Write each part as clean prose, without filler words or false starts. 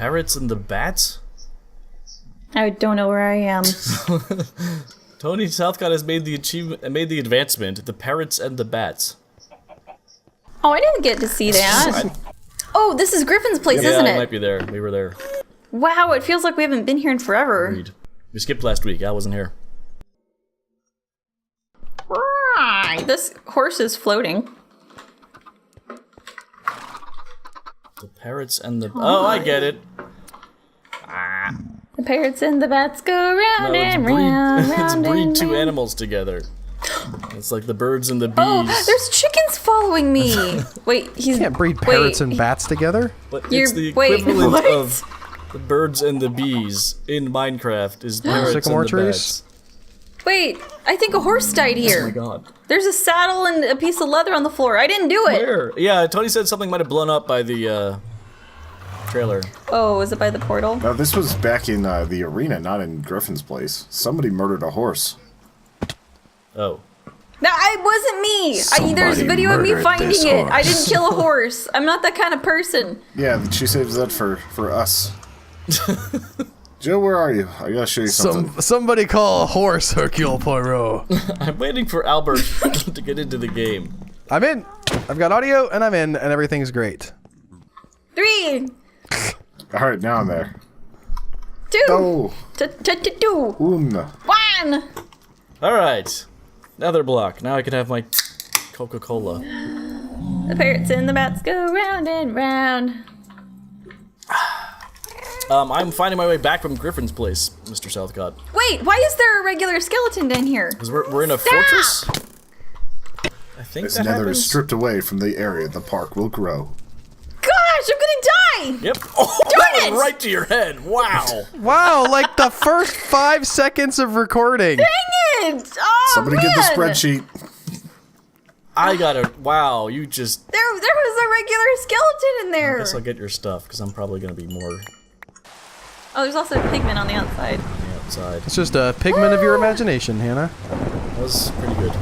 parrots and the bats? I don't know where I am. Tony Southcott has made the advancement. The parrots and the bats. Oh, I didn't get to see that. Oh, this is Griffin's place, isn't Yeah, it? it might be there. We were there. Wow, it feels like we haven't been here in forever. Agreed. We skipped last week. I wasn't here. This horse is floating. The parrots and the... Oh, I get it. The parrots and the bats go round No, and round, it's round breed and two round. animals together. It's like the birds and the bees. Oh, there's chickens following me. Wait, You can't breed parrots and bats together. But You're- it's the wait, equivalent what? of the birds and the bees in Minecraft is parrots Sycamore and the trees? bats. Wait, I think a horse died Oh my here. god. There's a saddle and a piece of leather on the floor. I didn't do it. Where? Yeah, Tony said something might have blown up by the trailer. Oh, was it by the portal? No, this was back in the arena, not in Griffin's place. Somebody murdered a horse. Oh. No, it wasn't me. There's Somebody video of me murdered finding this it. I horse. didn't kill a horse. I'm not that kind of person. Yeah, she saves that for us. Joe, where are you? I gotta show you something. Somebody call a horse, Hercule Poirot. I'm waiting for Albert to get into the game. I'm in. I've got audio, and I'm in, and everything's great. 3, Alright, now I'm there. 2, Oh, 2, una. 1. Alright. Netherblock. Now I can have my Coca-Cola. The parrots and the bats go round and round. I'm finding my way back from Griffin's place, Mr. Southcott. Wait, why is there a regular skeleton down here? Because we're in a fortress? I think As that Nether happens. is stripped away from the area, the park will grow. Gosh, I'm gonna die! Yep. Oh, Darn that it! went right to your head. Wow. Wow, like the first 5 seconds of recording. Dang it! Oh, Somebody man. get the spreadsheet. I gotta. Wow, you just. There was a regular skeleton in I there. guess I'll get your stuff because I'm probably gonna be more Oh, there's also a pigman on the outside. on the outside. It's just a pigment of your imagination, Hannah. That was pretty good.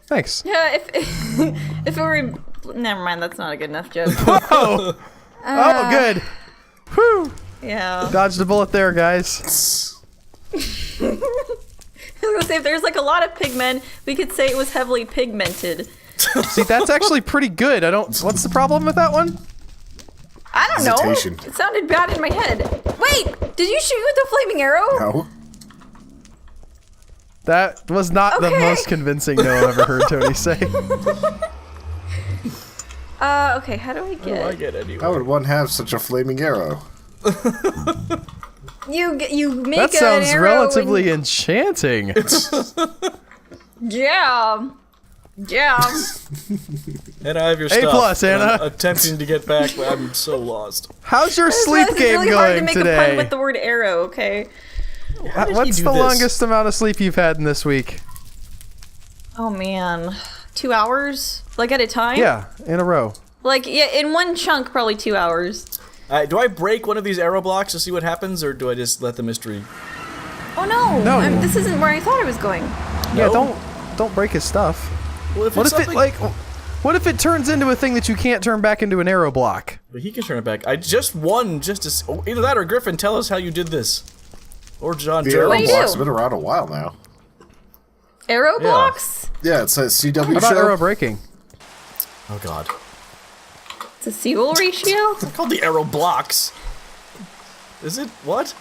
Thanks. Yeah, if it were... Never mind, that's not a good enough joke. Whoa! Oh, good. Whew. Yeah. Dodged a bullet there, guys. I was gonna say, if there's like a lot of pigmen, we could say it was heavily pigmented. See, that's actually pretty good. What's the problem with that one? I don't know. Hesitation. It sounded bad in my head. Wait, did you shoot with a flaming arrow? No? That was not the Okay. most convincing no I've ever heard Tony say. Okay, how do I What do I get... get anyway? How would one have such a flaming arrow? You make That an sounds arrow relatively enchanting. Yeah. Yeah. And I have your A stuff. plus, and Anna. I'm attempting to get back, but I'm so lost. How's your It's sleep game really hard to going make a pun today? with the word arrow, okay? did he What's do the this? longest amount of sleep you've had in this week? Oh man. 2 hours? Like at a time? Yeah, in a row. Like, yeah, in one chunk, probably 2 hours. Do I break one of these arrow blocks to see what happens, or do I just let the mystery? Oh no! No. This isn't where I thought I was going. Yeah, No? don't break his stuff. Well, if What it's if it something- what if it turns into a thing that you can't turn back into an arrow block? But he can turn it back. I just won just to. Oh, either that or Griffin, tell us how you did this. Or John The Joe. arrow What do you blocks do? have been around a while now. Arrow blocks? Yeah, it says CW How about show. arrow breaking? Oh god. It's a Seagull ratio? It's called the arrow blocks. Is it? What?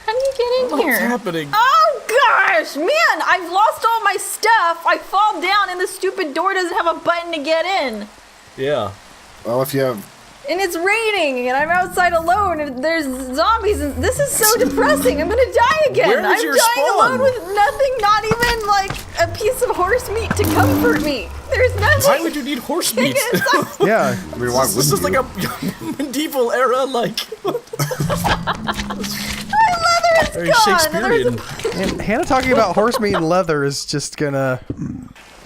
How do you get in What's here? happening? Oh gosh, man! I've lost all my stuff. I fall down and the stupid door doesn't have a button to get in. Yeah. Well, if you have... And it's raining and I'm outside alone and there's zombies and this is so depressing. I'm gonna die again. Where is I'm your dying spawn? alone with nothing, not even like a piece of horse meat to comfit me. There's nothing. Why would you need horse meat? Yeah. I mean, why This is wouldn't like you? a medieval era, like. My leather is Very gone. Shakespearean. And Hannah talking about horse meat and leather is just gonna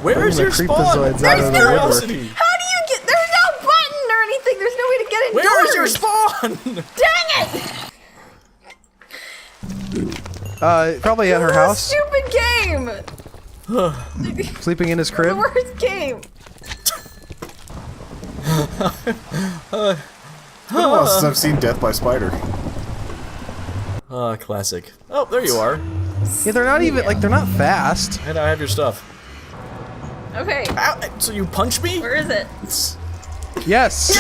Where is the your spawn? creepazoids out of the woodwork. Curiosity. How do you get? There's no button or anything. There's no way to get indoors. Where is your spawn? Dang it! probably at her This is a house, stupid game. sleeping in his The crib. worst game. been a while since I've seen Death by Spider. Classic. Oh, there you are. Yeah, they're not even like they're not fast. And I have your stuff. Okay. Ow, so you punch me? Where is it? Yes.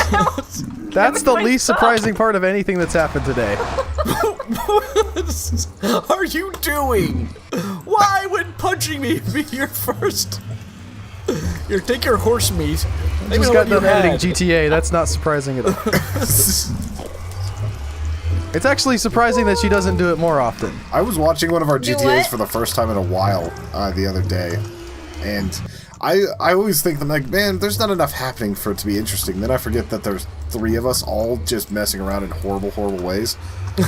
That's the least surprising part of anything that's happened today. What are you doing? Why would punching me be your first? Here, take your horse meat. Just got done editing GTA. That's not surprising at all. It's actually surprising that she doesn't do it more often. I was watching one of our Do GTAs what? for the first time in a while the other day, and I always think, I'm like, man, there's not enough happening for it to be interesting. Then I forget that there's 3 of us all just messing around in horrible, horrible ways.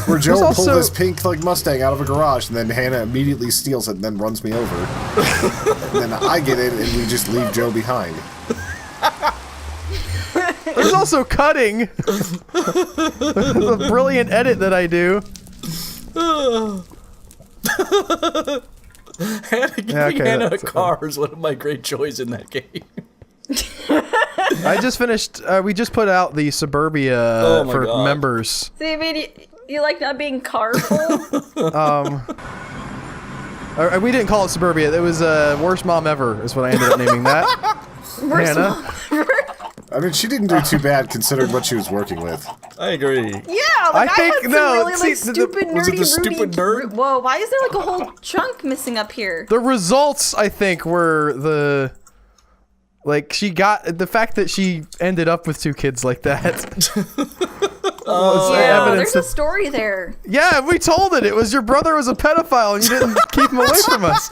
Where Joe will pull this pink like Mustang out of a garage, and then Hannah immediately steals it and then runs me over. And then I get it, and we just leave Joe behind. There's also cutting. The brilliant edit that I do. Giving Hannah a car is one of my great joys in that game. I just finished. We just put out the Suburbia for members. See, I mean, you like not being carful? We didn't call it Suburbia. It was Worst Mom Ever is what I ended up naming that. Hannah. I mean, she didn't do too bad considering what she was working with. I agree. Yeah, like I think- had some no, really see, like stupid was it nerdy the stupid nerd? Whoa, why is there like a whole chunk missing up here? The results, I think, were the... Like, she got... The fact that she ended up with 2 kids like that. Was Yeah, evidence there's a that- story there. Yeah, we told it. It was your brother was a pedophile and you didn't keep him away from us.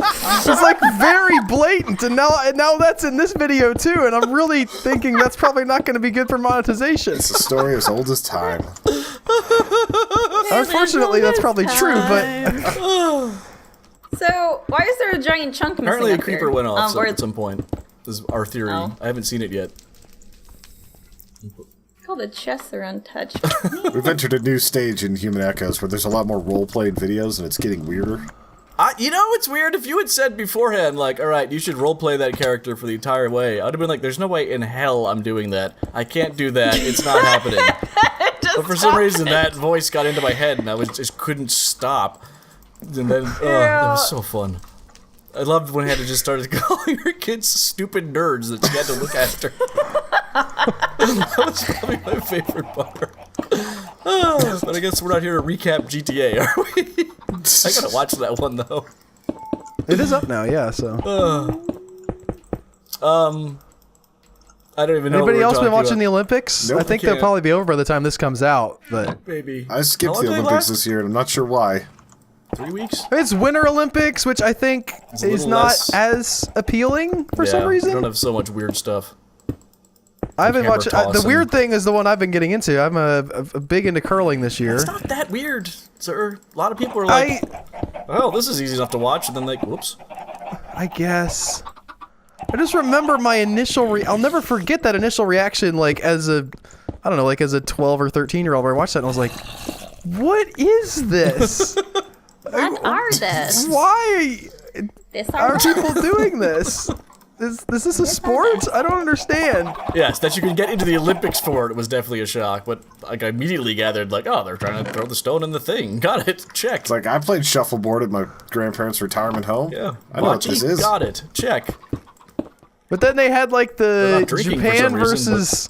It's like very blatant, and now that's in this video too, and I'm really thinking that's probably not going to be good for monetization. It's a story as old as time. Unfortunately, that's probably true, but... So, why is there a giant chunk missing Apparently a up creeper here? went off Where at some point. This is our theory. Oh. I haven't seen it yet. all the chests are untouched. We've entered a new stage in Human Echoes where there's a lot more role-playing videos and it's getting weirder. You know, it's weird. If you had said beforehand, like, all right, you should roleplay that character for the entire way, I'd have been like, there's no way in hell I'm doing that. I can't do that. It's not happening. But for some reason, that voice got into my head, and I just couldn't stop. And then, that was so fun. I loved when Hannah just started calling her kids stupid nerds that she had to look after. That was probably my favorite part. But I guess we're not here to recap GTA, are we? I gotta watch that one, though. It is up now, yeah, so. I don't even know. Anybody else been watching the Olympics? Nope. I think they'll probably be over by the time this comes out, but. Maybe. I skipped How the long did they Olympics last? this year and I'm not sure why. 3 weeks? It's Winter Olympics, which I think a is little not less- as appealing for some We reason. don't have so much weird stuff. I've been hammer watching. toss The and- weird thing is the one I've been getting into. I'm a big into curling this year. It's not that weird, sir. A lot of people are like, oh, this is easy enough to watch, and then like, whoops. I guess. I just remember my initial. I'll never forget that initial reaction. Like as a, I don't know, like as a 12 or 13-year-old, where I watched that and I was like, "What is this? What are this? Why This are people doing this? Is this a sport? I don't understand." Yes, that you can get into the Olympics for it was definitely a shock, but like I immediately gathered, like, oh, they're trying to throw the stone in the thing. Got it. Check. It's like I played shuffleboard at my grandparents' retirement home. Yeah. I know what this is. Got it. Check. But then they had like They're the not drinking for Japan some reason, versus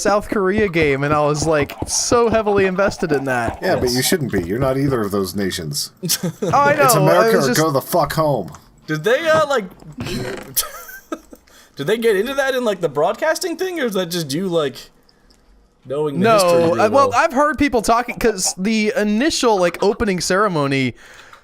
South Korea game, and I was like so heavily invested in that. Yeah, but Yes. you shouldn't be. You're not either of those nations. Oh, I know. It's I America was or just- go the fuck home. Did they like? Did they get into that in like the broadcasting thing, or is that just you like knowing the history? No, really well, I've heard people talking because the initial like opening ceremony,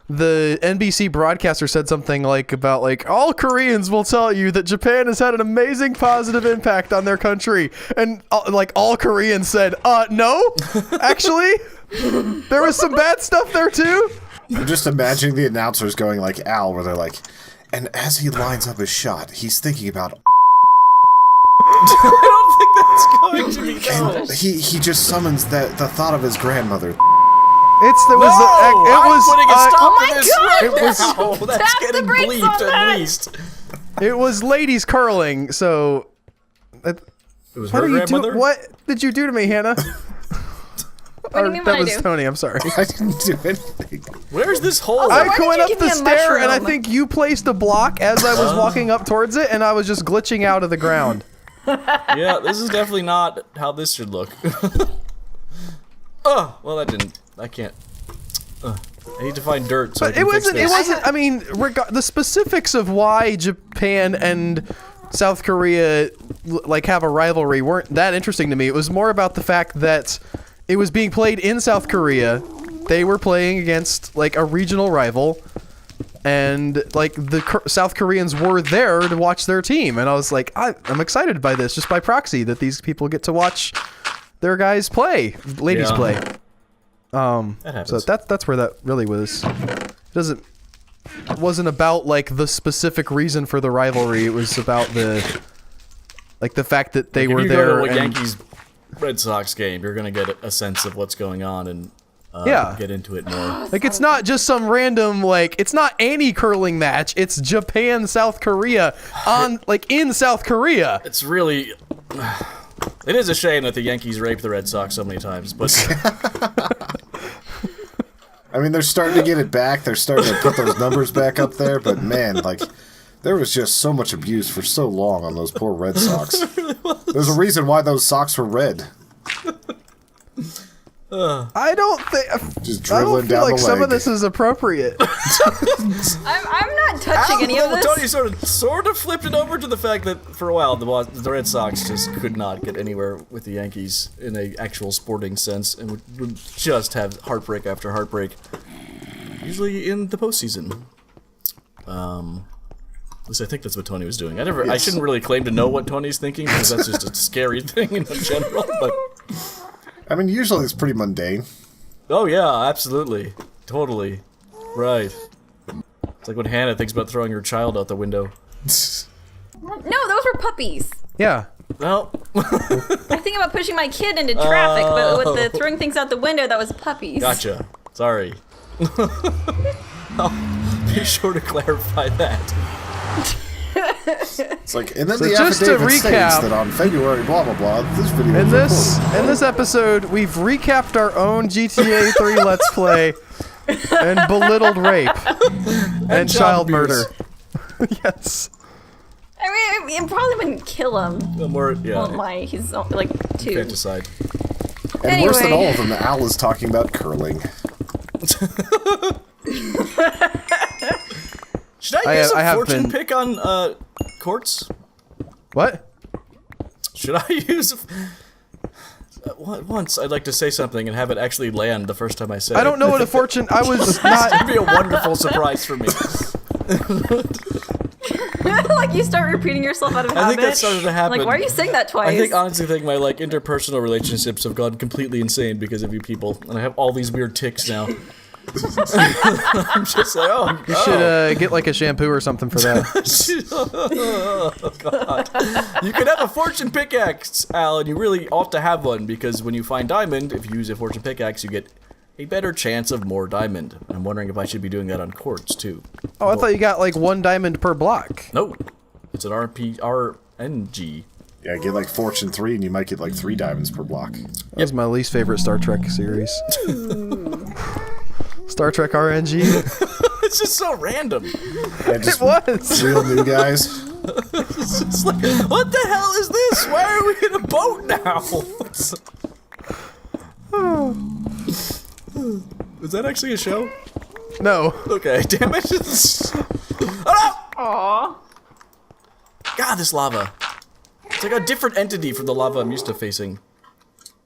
the NBC broadcaster said something like about like all Koreans will tell you that Japan has had an amazing positive impact on their country, and like all Koreans said, no, actually, there was some bad stuff there too. I'm just imagining the announcers going like Al, where they're like, and as he lines up his shot, he's thinking about. I don't think that's going to be And he just summons the thought of his grandmother. It was I'm putting a stop Oh to my this God! right now. That's Tap the getting brakes bleeped on at that. least. it was ladies curling, so. It was What her are you grandmother. doing? What did you do to me, Hannah? do you mean that what I was do? Tony. I'm sorry. I didn't do anything. Where's this hole? Also, I why did went you up give the me a stair, and I mushroom? think you placed a block as I was walking up towards it, and I was just glitching out of the ground. Yeah, this is definitely not how this should look. Oh, well that didn't. I can't. I need to find dirt so I But can it fix wasn't. It this. wasn't. I mean, the specifics of why Japan and South Korea like have a rivalry weren't that interesting to me. It was more about the fact that it was being played in South Korea. They were playing against like a regional rival, and like the South Koreans were there to watch their team, and I was like, I'm excited by this just by proxy that these people get to watch their guys play, ladies Yeah. play. That happens. So that's where that really was. It wasn't about like the specific reason for the rivalry. It was about the fact that they If were you there. go to a and, Yankees Red Sox game, you're gonna get a sense of what's going on and Yeah. get into it more. like it's not just some random like it's not any curling match. It's Japan South Korea on like in South Korea. It's really. It is a shame that the Yankees raped the Red Sox so many times, but I mean, they're starting to get it back. They're starting to put those numbers back up there. But man, like, there was just so much abuse for so long on those poor Red Sox. There's a reason why those socks were red. I don't think. Just I don't dribbling feel down like the some leg. of this is appropriate. I'm not touching any of this. Tony sort of flipped it over to the fact that for a while the Red Sox just could not get anywhere with the Yankees in a actual sporting sense and would just have heartbreak after heartbreak. Usually in the postseason. At least I think that's what Tony was doing. I Yes. shouldn't really claim to know what Tony's thinking because that's just a scary thing in general. But I mean, usually it's pretty mundane. oh yeah, absolutely, totally, right. It's like when Hannah thinks about throwing her child out the window. No, those were puppies. Yeah. Well, I think about pushing my kid into traffic, but with the throwing things out the window, that was puppies. gotcha. Sorry. I'll be sure to clarify that. It's like, and then So the just to affidavit states recap- that on February blah blah blah, this video In was recorded. this episode, we've recapped our own GTA 3 Let's Play and belittled rape and child murder. Yes. I mean, it probably wouldn't kill him. No more, yeah. Oh my, he's like 2. Infanticide. And worse than Anyway. all of them, Al is talking about curling. Should I use a have fortune been- pick on courts? What? Should I use? Once I'd like to say something and have it actually land the first time I say it. I don't know what a fortune. I was It'd not. be a wonderful surprise for me. Like you start repeating yourself out of habit. I think that started to happen. Like, why are you saying that twice? I honestly think my interpersonal relationships have gone completely insane because of you people, and I have all these weird tics now. I'm just like, oh, You should get like a shampoo or something for that. oh god. You can have a fortune pickaxe, Al, and you really ought to have one because when you find diamond, if you use a fortune pickaxe, you get a better chance of more diamond. I'm wondering if I should be doing that on quartz too. Oh, I thought you got like 1 diamond per block. No, it's an RNG. Yeah, get like Fortune 3 and you might get like 3 diamonds per block. That was my least favorite Star Trek series. Star Trek RNG. It's just so random. Yeah, It just was. real new guys. It's just like, what the hell is this? Why are we in a boat now? Is that actually a show? No. Okay, damn it. Oh, Aww. no! God, this lava. It's like a different entity from the lava I'm used to facing.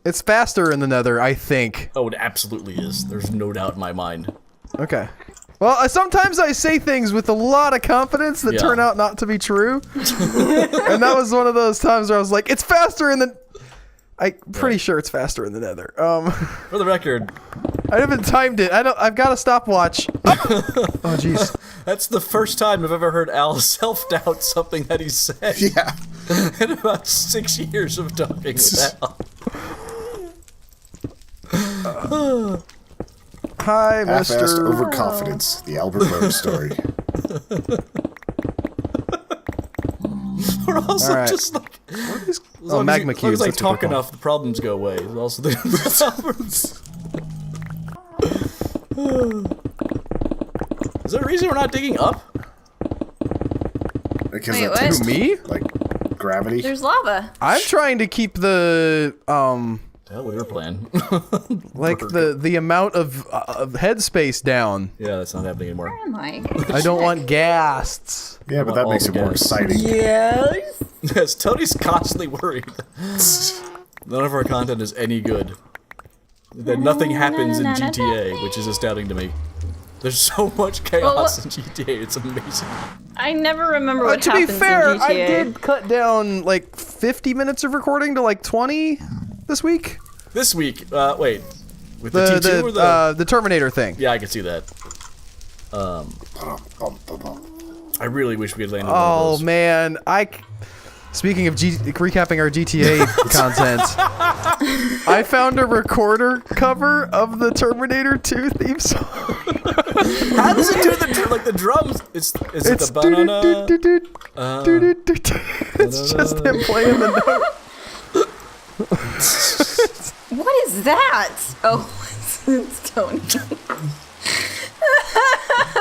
It's faster in the Nether, I think. Oh, it absolutely is. There's no doubt in my mind. Okay. Well, sometimes I say things with a lot of confidence that Yeah. turn out not to be true. And that was one of those times where I was like, it's faster in the... I'm pretty sure it's faster in the Nether. For the record, I haven't timed it. I've got a stopwatch. Oh, jeez. that's the first time I've ever heard Al self-doubt something that he said Yeah. in about 6 years of talking with Al. Hi, Half-assed Mr. overconfidence. The Albert Rose story. We're also All right. just like... Oh, magma As long cubes. as I that's what talk they're called. enough, the problems go away. Also, Is there a reason we're not digging up? Because Wait, it what? takes, Me? like, gravity. There's lava. I'm trying to keep the Hell, we were playing. like the amount of headspace down. Yeah, that's not happening anymore. Where am I? I don't want ghasts. Yeah, but that all makes it more together. exciting. Yes. Yes, Tony's constantly worried. None of our content is any good. That nothing happens in GTA, which is astounding to me. There's so much chaos in GTA, it's amazing. I never remember what To be happens fair, in GTA. I did cut down like 50 minutes of recording to like 20 this week. This week, wait. With the T2 or The Terminator thing. Yeah, I can see that. I really wish we had landed one Oh of those. man, speaking of recapping our GTA content, I found a recorder cover of the Terminator 2 theme song. How does it do the drums? Is it the banana? It's just him playing the note. What is that? Oh, it's Tony.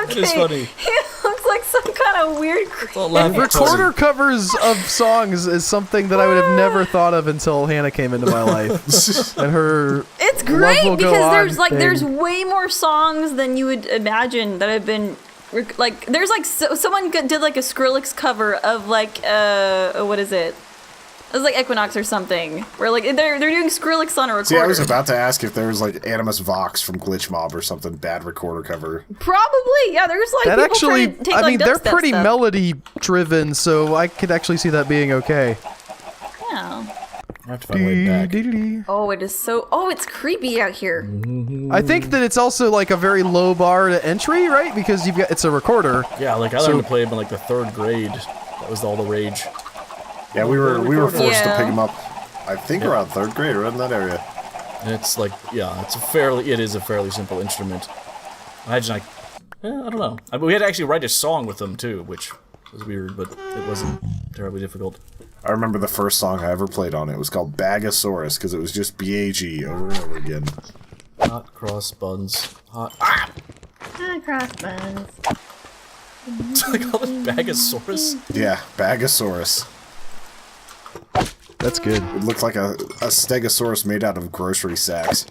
It is funny. He looks like some kind of weird Don't laugh at Recorder Tony. covers of songs is something that I would have never thought of until Hannah came into my life. And her It's Love great Will Go because there's On like thing. there's way more songs than you would imagine that have been like there's like someone did like a Skrillex cover of like what is it? It was like Equinox or something where like they're doing Skrillex on a recorder. See, I was about to ask if there was like Animus Vox from Glitch Mob or something, bad recorder cover. Probably, yeah. There's like that people actually, trying to take, I like, mean, they're dubstep pretty stuff. melody driven, so I could actually see that being okay. Yeah. I have to find a way back. Oh, it is so. Oh, it's creepy out here. I think that it's also like a very low bar to entry, right? Because it's a recorder. Yeah, like I learned to play him in like the 3rd grade. That was all the rage. Yeah, we were forced to Yeah. pick him up. I think around 3rd grade, right in that area. And it's like, yeah, it is a fairly simple instrument. Imagine I don't know. We had to actually write a song with them too, which was weird, but it wasn't terribly difficult. I remember the first song I ever played on it. It was called Bagosaurus because it was just B-A-G over and over again. Hot cross buns. Ah! Crossbones. I call it Bagosaurus. Yeah, Bagosaurus. That's good. It looked like a stegosaurus made out of grocery sacks,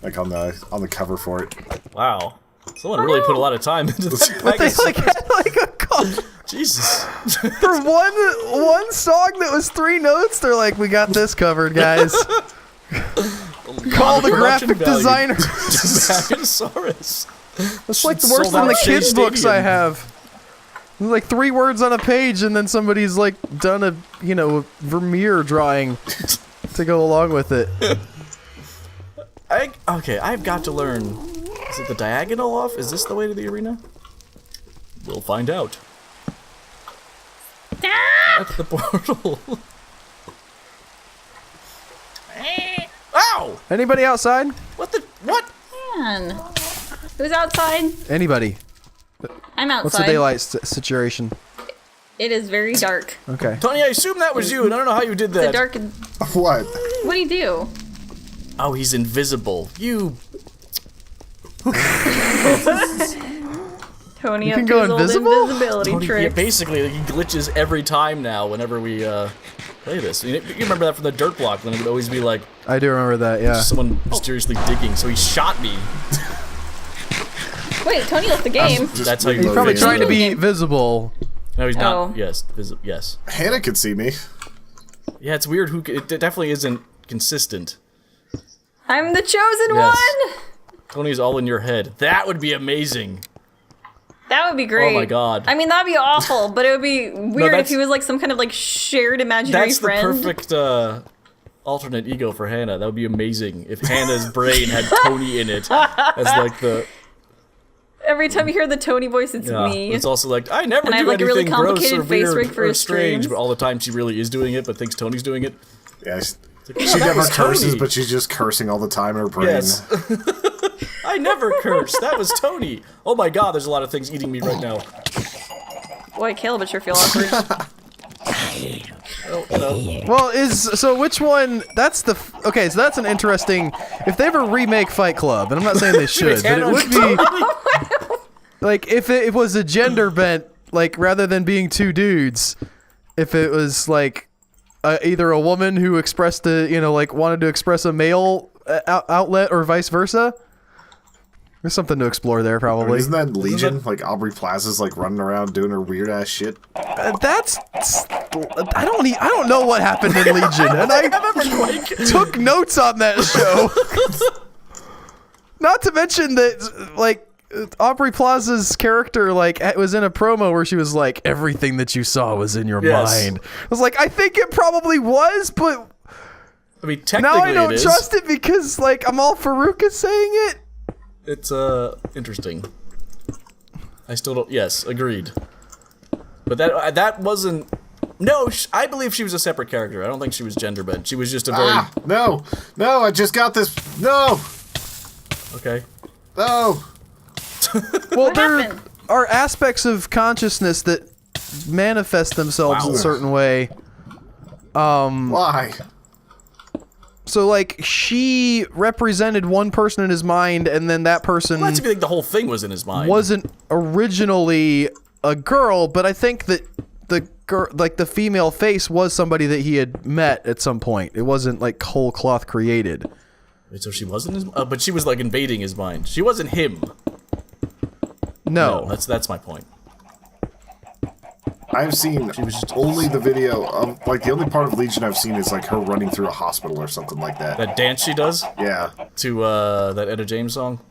like on the cover for it. Wow. Someone really put a lot of time into that But they Bagosaurus. like had like a call Jesus. for one song that was 3 notes. They're like, we got this covered, guys. Call the graphic designer. Bagosaurus. It's like Sold worse than out the at kids' Shea books I Stadium. have. There's like 3 words on a page, and then somebody's like done a Vermeer drawing to go along with it. Okay, I've got to learn. Is it the diagonal off? Is this the way to the arena? We'll find out. That's the portal. Ow! Anybody outside? What? Man. Who's outside? Anybody? I'm outside. What's the daylight situation? It is very dark. Okay. Tony, I assume that was you, and I don't know how you did The that. dark. What? What do you do? Oh, he's invisible. You. Tony You up can to go his old invisible? invisibility Tony, yeah, tricks. basically, he glitches every time now whenever we play this. You remember that from the dirt block when it would always be like I do remember that, yeah. someone mysteriously digging, so he shot me. Wait, Tony left the game. That's how you He's load probably it. trying to be visible. No, he's not. Oh. Yes, yes. Hannah could see me. Yeah, it's weird. It definitely isn't consistent. I'm the chosen Yes. one. Tony's all in your head. That would be amazing. That would be great. Oh my God. I mean, that'd be awful, but it would be weird if that's- he was like some kind of like shared imaginary That's friend. the perfect alternate ego for Hannah. That would be amazing if Hannah's brain had Tony in it as like the. Every time you hear the Tony voice, it's Yeah, me. it's also like I never And I do have, like, a really anything gross complicated or face weird rig for or his strange, streams. but all the time she really is doing it, but thinks Tony's doing it. Yeah, Like, she "Oh, that never was curses, Tony." but she's just cursing all the time in her brain. Yes. I never curse. That was Tony. Oh my God, there's a lot of things eating me right now. Boy, Caleb would sure feel awkward. Well, so which one? That's the okay. So that's an interesting. If they ever remake Fight Club, and I'm not saying they should, but it would be like if it was a gender bent, like rather than being two dudes, if it was like either a woman who expressed wanted to express a male outlet or vice versa. There's something to explore there, probably. I mean, isn't that Legion? Like Aubrey Plaza's like running around doing her weird ass shit. I don't know what happened in Legion, and I took notes on that show. Not to mention that, like, Aubrey Plaza's character, like, was in a promo where she was like, "Everything that you saw was in your mind." I was like, I think it probably was, but I mean, technically, now I don't trust it because, like, Amal Farouk is saying it. It's interesting. I still don't. Yes, agreed. But that wasn't. No, I believe she was a separate character. I don't think she was gender bent. She was just a very. No! I just got this. No! Okay. No! Well, there are aspects of consciousness that manifest themselves in a certain way. Why? So, like, she represented one person in his mind, and then that person Well, that's if you think the whole thing was in his mind. wasn't originally a girl, but I think that the girl, like the female face, was somebody that he had met at some point. It wasn't like whole cloth created. Wait, so she wasn't his. But she was like invading his mind. She wasn't him. No, that's my point. I've seen only the video of, like, the only part of Legion I've seen is, like, her running through a hospital or something like that. That dance she does Yeah. to that Etta James song.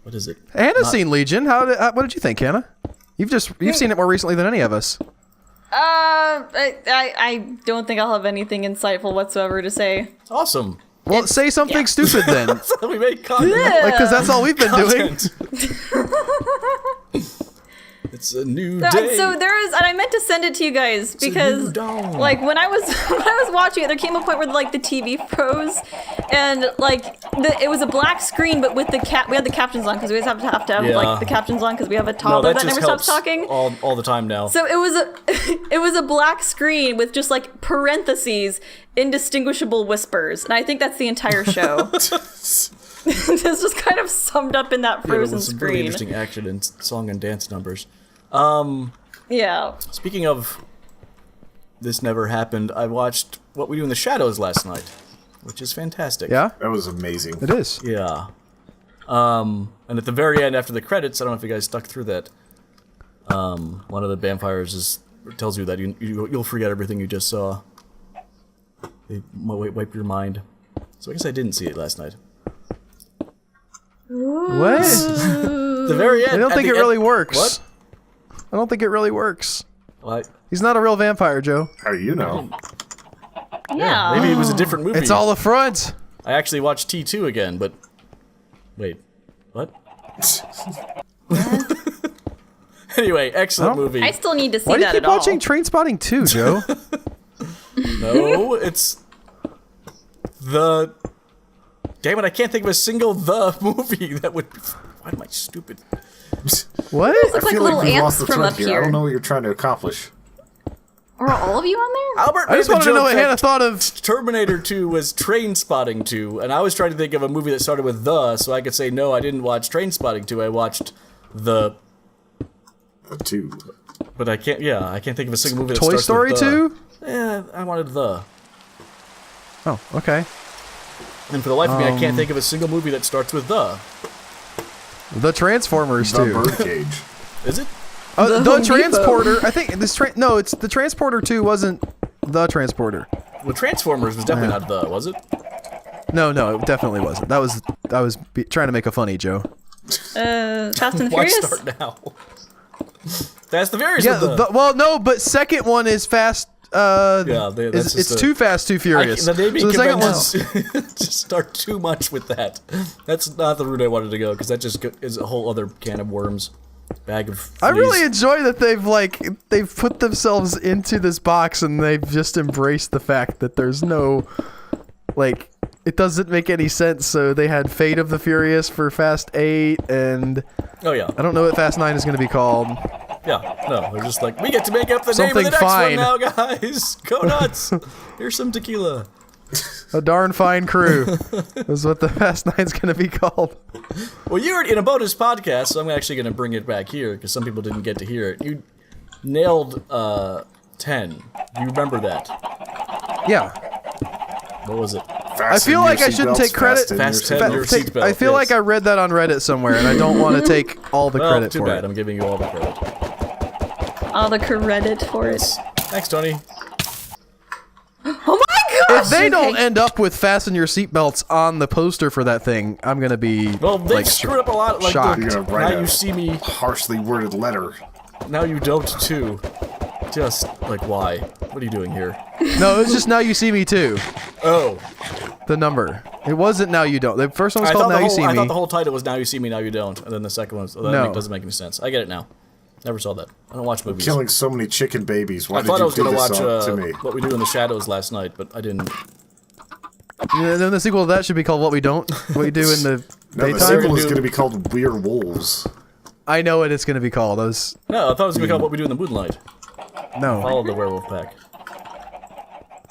What is it? Hannah's seen Legion. What did you think, Hannah? You've seen it more recently than any of us. I don't think I'll have anything insightful whatsoever to say. Awesome. Well, say something stupid then, We make content. because that's all we've been doing. It's a new day. So there is, and I meant to send it to you guys because, like, when I was watching it, there came a point where like the TV froze, and like it was a black screen, but with the we had the captions on because we always have to have like the captions on because we have a toddler that never stops talking all the time now. So it was a black screen with just like parentheses, indistinguishable whispers, and I think that's the entire show. It's just kind of summed up in that frozen with some screen. really interesting action and song and dance numbers. Yeah. Speaking of this never happened, I watched What We Do in the Shadows last night, which is fantastic. Yeah, That was amazing. it is. Yeah. And at the very end, after the credits, I don't know if you guys stuck through that. One of the vampires tells you that you'll forget everything you just saw. They wipe your mind. So I guess I didn't see it last night. What? The very end. I don't think it really works. What? I don't think it really works. What? He's not a real vampire, Joe. How do you know? Yeah. Maybe it was a different movie. It's all a front. I actually watched T2 again, but wait, what? Anyway, excellent movie. I still need to see Why do you that keep at all. watching Trainspotting 2, Joe? No, it's the. Damn it! I can't think of a single the movie that would. Why am I stupid? What? Look like I feel little like we've ants lost the from thread up here. I here. don't know what you're trying to accomplish. Are all of you on there? Albert I just made the wanted to know joke what that Hannah thought of. Terminator 2 was Train Spotting 2, and I was trying to think of a movie that started with the, so I could say no, I didn't watch Train Spotting 2. I watched the. Two. But I can't. Yeah, I can't think of a single movie that Toy starts Story with 2? Yeah, I wanted the. Oh, okay. And for the life of me, I can't think of a single movie that starts with the. The Transformers The 2. Birdcage. Is it? The Home Depot. Transporter. I think this no, it's the Transporter 2 wasn't the Transporter. Well, Transformers was definitely not the, was it? No, it definitely wasn't. I was trying to make a funny, Joe. Fast and Why Furious? start now? That's the Furious. Yeah, with the. well, no, but second one is Fast. That's it's just Too Fast, Too Furious. The naming So the second one's conventions just start too much with that. That's not the route I wanted to go because that just is a whole other can of worms. Bag of fleas. I really enjoy that they've put themselves into this box and they've just embraced the fact that there's no it doesn't make any sense. So they had Fate of the Furious for Fast 8 and Oh yeah. I don't know what Fast 9 is going to be called. Yeah, no, they're just like, we get to make up the name of the Something next fine. one now, guys. Go nuts. Here's some tequila. A darn fine crew is what the Fast Nine's going to be called. Well, you were in a bonus podcast, so I'm actually going to bring it back here because some people didn't get to hear it. You nailed 10. You remember that? Yeah. What was it? I feel like I shouldn't take credit. Fasten your seatbelt, I feel like yes. I read that on Reddit somewhere, and I don't want to take all the Well, credit too for bad. it. I'm giving you all the credit. All the credit for it. Thanks, Tony. Oh my gosh! If they don't Okay. end up with fasten your seatbelts on the poster for that thing, I'm gonna be Well, they like screwed up a lot. Like, shocked. You're gonna write now a you see me. harshly worded letter. Now you don't too. Just like why? What are you doing here? No, it's just now you see me too. Oh, The number. It wasn't now you don't. The first one was I called thought, Now the You whole, See I Me. thought the whole title was Now You See Me, Now You Don't, and then the second one was No. doesn't make any sense. I get it now. Never saw that. I don't watch movies. Killing so many chicken babies. Why I did thought I you was do gonna this watch to me? What We Do in the Shadows last night, but I didn't. And then the sequel to that should be called What We Don't. What We Do in the No, the Daytime. sequel is do- going to be called Weird Wolves. I know what it's gonna be called. Those No, I thought it was gonna be called What We Do in the Moonlight. no. Follow the werewolf pack.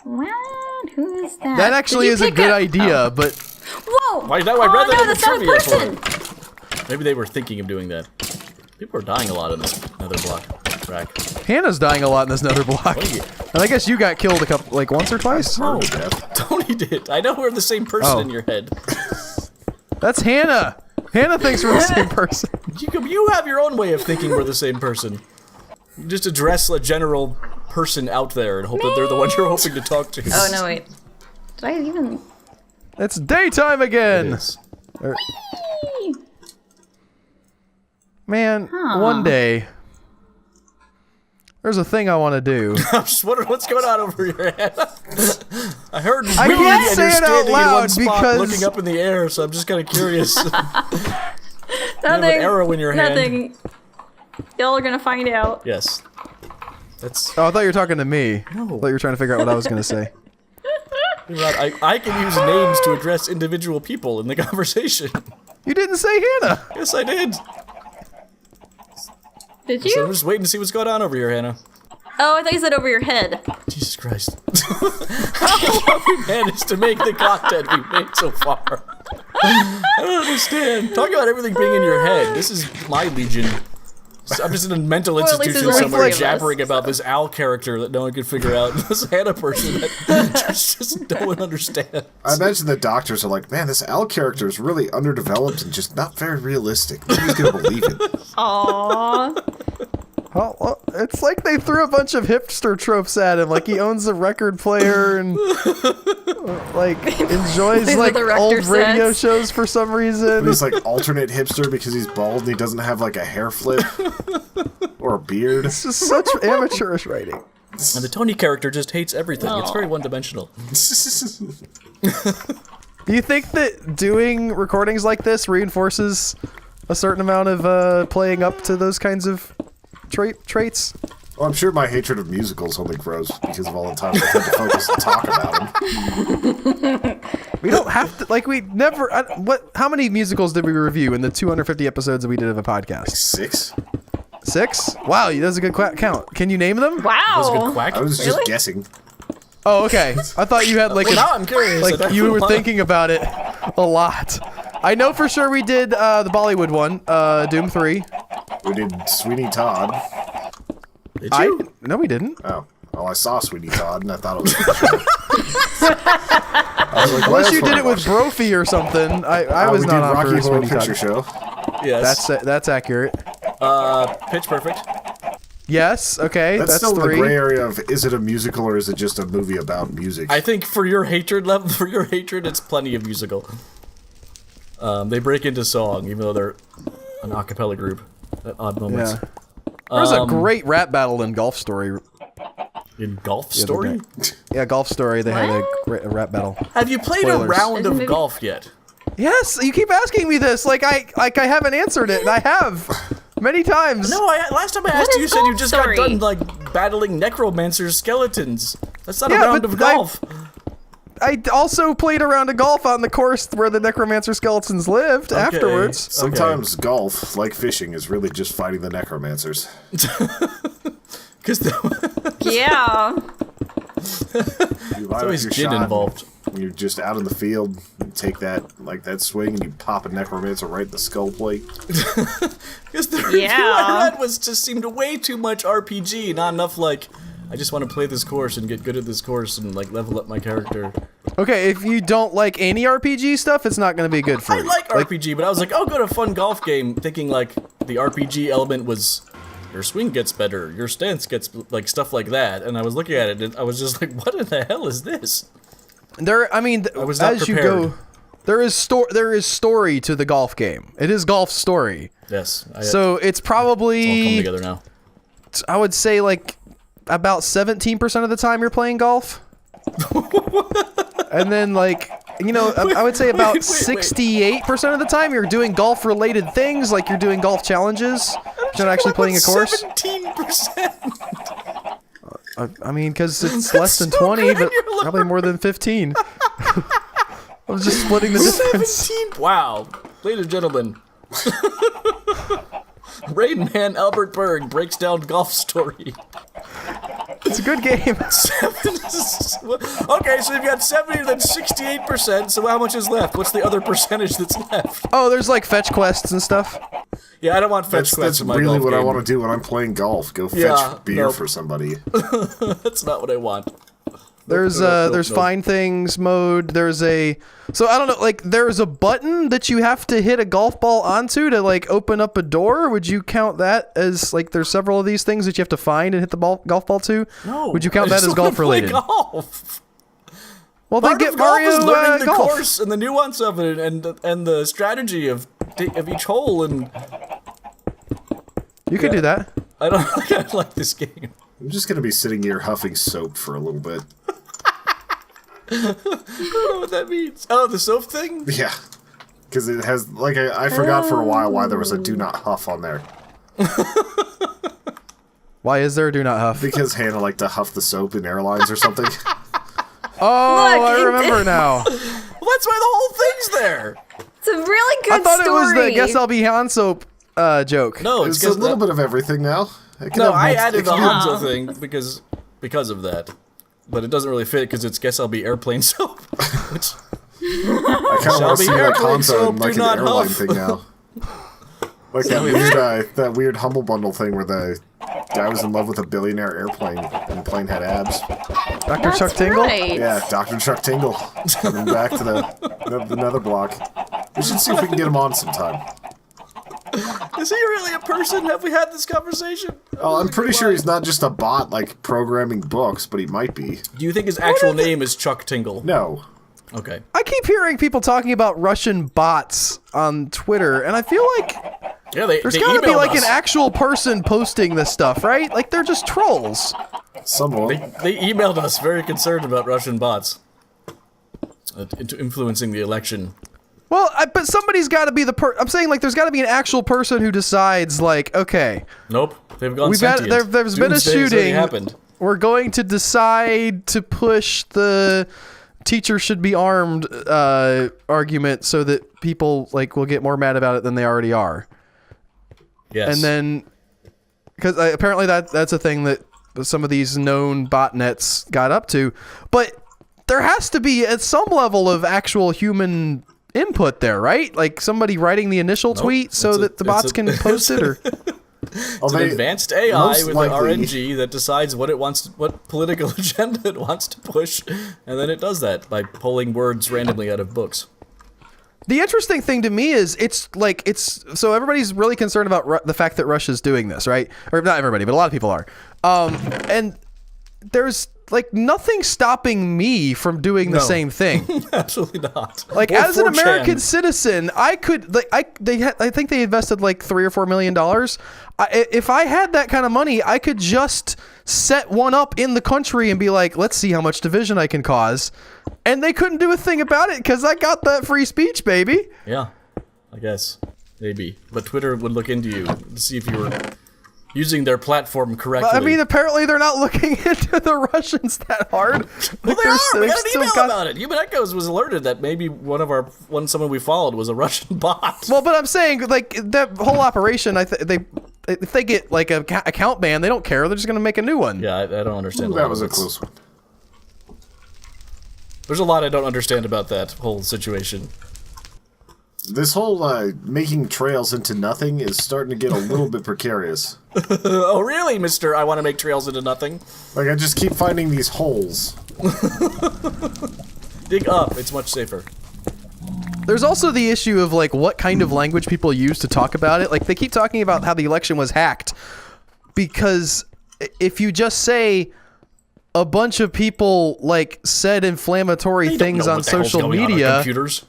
What? Who is that? That actually Did you is a pick good up- idea, but Whoa! Why? Now I read that no, in the that's not a trivia for person. it. Maybe they were thinking of doing that. People are dying a lot in this Netherblock track. Hannah's dying a lot in this Netherblock. And I guess you got killed a couple, like once or twice. Oh, to death. Tony did. I know we're the same person Oh. in your head. That's Hannah. Hannah thinks we're the same person. You have your own way of thinking we're the same person. You just address a general person out there and hope that they're the one you're hoping to talk to. Oh no, wait. Did I even? It's daytime again. Yes. Man, one day there's a thing I want to do. I'm just wondering what's going on over your head. I heard I really can't and say you're it out standing in one loud spot because- looking up in the air, so I'm just kind of curious. You have Nothing. an arrow in your hand. Nothing. Y'all are gonna find out. Yes. That's. Oh, I thought you were talking to me. No. I thought you were trying to figure out what I was going to say. I can use names to address individual people in the conversation. You didn't say Hannah. Yes, I did. Did So I'm you? just waiting to see what's going on over here, Hannah. Oh, I thought you said over your head. Jesus Christ. How have we managed to make the content we've made so far? I don't understand. Talk about everything being in your head. This is my legion. I'm just in a mental at least institution there's only somewhere three of us. jabbering about this Al character that no one could figure out. This Hannah person that just no one understands. I imagine the doctors are like, man, this Al character is really underdeveloped and just not very realistic. Nobody's going to believe it. Aww. Well, it's like they threw a bunch of hipster tropes at him. Like he owns a record player and like enjoys These are like the Rector old radio sets. shows for some reason. He's like alternate hipster because he's bald and he doesn't have like a hair flip or a beard. It's just such amateurish writing. And the Tony character just hates everything. It's very one-dimensional. Do you think that doing recordings like this reinforces a certain amount of playing up to those kinds of traits? Well, I'm sure my hatred of musicals only grows because of all the time I have to focus and talk about them. We don't have to, like, we never. How many musicals did we review in the 250 episodes that we did of a podcast? 6? 6? Wow, that's a good count. Can you name them? That was a good Wow. quack. I was just Really? guessing. Oh, okay. I thought you had like Well, now I'm curious. I like don't you were know. thinking about it a lot. I know for sure we did the Bollywood one, Doom 3. We did Sweeney Todd. Did you? No, we didn't. Oh. Well, I saw Sweeney Todd and I thought it was I was like, well, Unless that's you what did I it with watched. Brophy or something. I was we not did on Rocky for Horror Sweeney Picture Todd. Show. Yes. That's accurate. Pitch Perfect. Yes. Okay. That's That's still the 3. gray area of is it a musical or is it just a movie about music? I think for your hatred level, it's plenty of musical. They break into song, even though they're an a cappella group at odd moments. Yeah. There was a great rap battle in Golf Story. In Golf Story? Yeah, Golf Story. They had a great rap battle. Have you played a Spoilers. round of Maybe- golf yet? Yes, you keep asking me this. Like I haven't answered it, and I have many times. No, last time I asked What you, you is said you Golf just Story? got done like battling necromancer skeletons. That's not a Yeah, round but of golf. I also played a round of golf on the course where the necromancer skeletons lived afterwards. Sometimes golf, like fishing, is really just fighting the necromancers. Yeah. You There's always gin involved. You're just out in the field, you take that swing, and you pop a necromancer right in the skull plate. Because the review I read just seemed way too much RPG, not enough like, I just want to play this course and get good at this course and like level up my character. Okay, if you don't like any RPG stuff, it's not going to be good for you. I like RPG, but I was like, oh, go to a fun golf game, thinking like the RPG element was your swing gets better, your stance gets like stuff like that, and I was looking at it and I was just like, what in the hell is this? I mean, I was not as prepared. you go, there is story to the golf game. It is golf story. Yes. So it's probably it's all coming together now. I would say like about 17% of the time you're playing golf. And then like, you know, I would say about 68% of the time you're doing golf related things, like you're doing golf challenges. You're not actually playing a course. 17%. I mean, because it's less than 20, but probably more than 15. I was just splitting the difference. 17. Wow. Ladies and gentlemen. Rain Man Albert Berg breaks down golf story. It's a good game. Okay, so you've got 70, then 68%, so how much is left? What's the other percentage that's left? Oh, there's like fetch quests and stuff. Yeah, I don't want fetch quests That's in my really golf what game. I want to do when I'm playing golf. Go fetch beer for somebody. That's not what I want. There's find things mode. So I don't know, like there's a button that you have to hit a golf ball onto to like open up a door. Would you count that as like there's several of these things that you have to find and hit the golf ball to? No. Would you count that as golf related? Golf. Well, then Part get of golf Mario is learning the golf. course and the nuance of it and the strategy of each hole, and You could do that. I don't think I like this game. I'm just gonna be sitting here huffing soap for a little bit. I don't know what that means. Oh, the soap thing? Yeah, because it has like I forgot for a while why there was a do not huff on there. Why is there a do not huff? Because Hannah liked to huff the soap in airlines or something. Oh, Look, I remember now. Well, that's why the whole thing's there. It's a really good I thought story. it was the Guess I'll Be Han soap joke. No, It's a little bit of everything now. No, I added the Hanzo thing because of that. But it doesn't really fit because it's Guess I'll Be Airplane Soap. Which, I kind of want to see like airplane Hanzo soap, in like do an not airline huff. thing now. Like that weird Humble Bundle thing where the guy was in love with a billionaire airplane and the plane had abs. Dr. Chuck Tingle? Right. Yeah, Dr. Chuck Tingle coming back to the Netherblock. We should see if we can get him on sometime. is he really a person? Have we had this conversation? Oh, I'm pretty sure he's not just a bot like programming books, but he might be. Do you think his actual name is Chuck Tingle? No. Okay. I keep hearing people talking about Russian bots on Twitter, and I feel like Yeah, they there's got to be emailed like us. an actual person posting this stuff, right? Like they're just trolls. Someone. They emailed us very concerned about Russian bots influencing the election. Well, but somebody's got to be I'm saying like there's got to be an actual person who decides like, okay, Nope, they've gone we've had sentient. there's been a Doomsday has already shooting. happened. We're going to decide to push the teacher should be armed argument so that people like will get more mad about it than they already are. Yes. And then because apparently that's a thing that some of these known botnets got up to, but there has to be at some level of actual human input there, right? Like somebody writing the initial tweet so that the bots can post it, or It's an advanced AI most with likely- an RNG that decides what it wants, what political agenda it wants to push, and then it does that by pulling words randomly out of books. the interesting thing to me is so everybody's really concerned about the fact that Russia's doing this, right? Or not everybody, but a lot of people are. And there's like nothing stopping me from doing the No. same thing. Absolutely not. Like Or as an 4chan. American citizen, I could like I think they invested like $3 or $4 million. If I had that kind of money, I could just set one up in the country and be like, let's see how much division I can cause. And they couldn't do a thing about it because I got that free speech, baby. Yeah, I guess maybe, but Twitter would look into you to see if you using their platform correctly. I mean, apparently they're not looking into the Russians that hard. Well, they are. We got an still email about it. Human Echoes was alerted that maybe someone we followed was a Russian bot. Well, but I'm saying, like, that whole operation, if they get, like, a account ban, they don't care. They're just going to make a new one. Yeah, I don't understand. That was a close one. There's a lot I don't understand about that whole situation. This whole making trails into nothing is starting to get a little bit precarious. Oh, really, mister? I want to make trails into nothing? Like, I just keep finding these holes. Dig up. It's much safer. There's also the issue of, like, what kind of language people use to talk about it. Like, they keep talking about how the election was hacked. Because if you just say a bunch of people, like, said inflammatory things on social media... computers.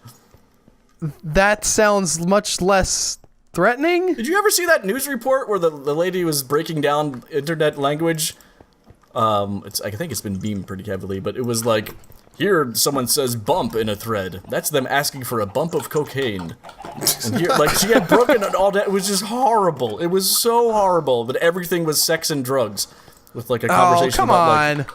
That sounds much less threatening. Did you ever see that news report where the lady was breaking down internet language? I think it's been beamed pretty heavily, but it was like, here someone says bump in a thread. That's them asking for a bump of cocaine. And here, like, she had broken it all down. It was just horrible. It was so horrible, but everything was sex and drugs. With like a conversation come about on. like,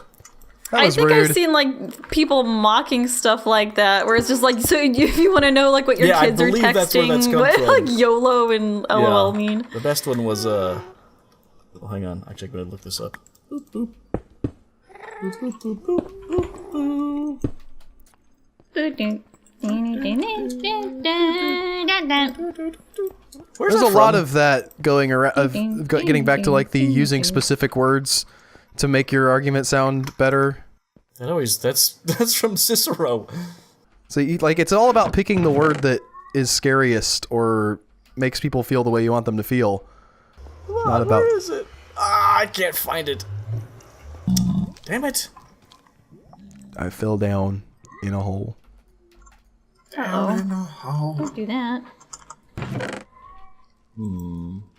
That was I think rude. I've seen like people mocking stuff like that, where it's just like, so if you want to know like what your Yeah, I kids are believe that's where that's texting, come what from. like YOLO and LOL mean. The best one was oh, hang on, actually I'm gonna look this up. Boop, boop. Boop, boop, boop, boop, boop, boop. Where's There's that a lot from? of that going around, getting back to like the using specific words to make your argument sound better. That's from Cicero. So it's all about picking the word that is scariest or makes people feel the way you want them to feel. Not about. Where is it? Ah, I can't find it. Damn it. I fell down in a hole. Don't do that.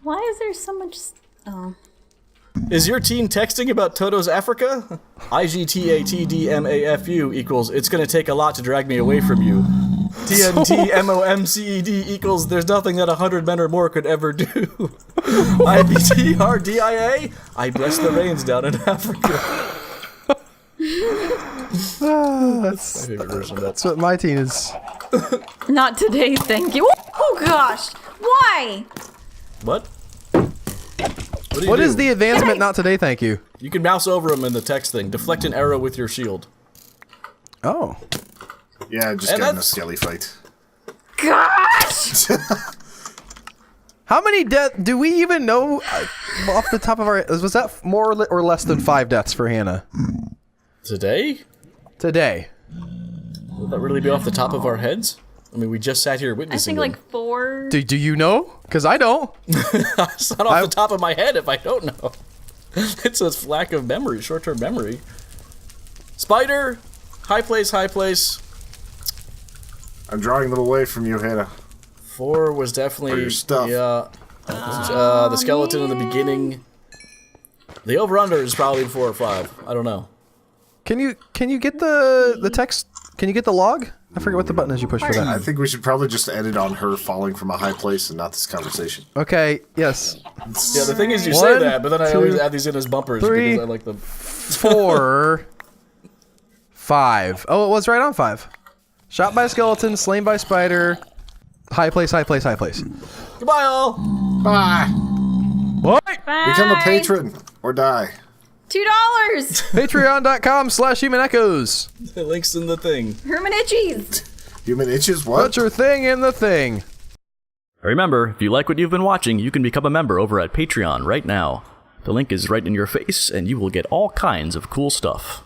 Why is there so much? Oh. Is your teen texting about Toto's Africa? IGTATDMAFU equals it's gonna take a lot to drag me away from you. TNTMOMCED equals there's nothing that 100 men or more could ever do. IBTRDIA? I bless the rains down in Africa. That's My favorite version of that. that's what my teen is. Not today, thank you. Oh gosh, why? What? What do you What do? is the advancement? Not today, thank you. You can mouse over them in the text thing. Deflect an arrow with your shield. Oh. Yeah, just And got in a that's- skelly fight. Gosh! How many deaths do we even know off the top of our? Was that more or less than 5 deaths for Hannah Today? today? Would that really be off the top of our heads? I mean, we just sat here I witnessing think them. like 4. Do you know? Because I don't. It's not off the top of my head if I don't know. It's a lack of memory, short-term memory. Spider! High place, high place. I'm drawing them away from you, Hannah. 4 was definitely... Or your stuff. Yeah. The skeleton in the beginning. The over-under is probably 4 or 5. I don't know. Can you get the text? Can you get the log? I forget what the button is you push for I that. think we should probably just edit on her falling from a high place and not this conversation. Okay. Yes. Yeah, the thing is you say 1, that, but then I 2, always add these in as bumpers 3, because I like them. 4, 5. Oh, it was right on 5. Shot by skeleton, slain by spider. High place, high place, high place. Goodbye, all! Bye! What? Become a patron or die. $2! Patreon.com/Human Echoes. The link's in the thing. Herman Itchies! Human itches? What? Put your thing in the thing. Remember, if you like what you've been watching, you can become a member over at Patreon right now. The link is right in your face, and you will get all kinds of cool stuff.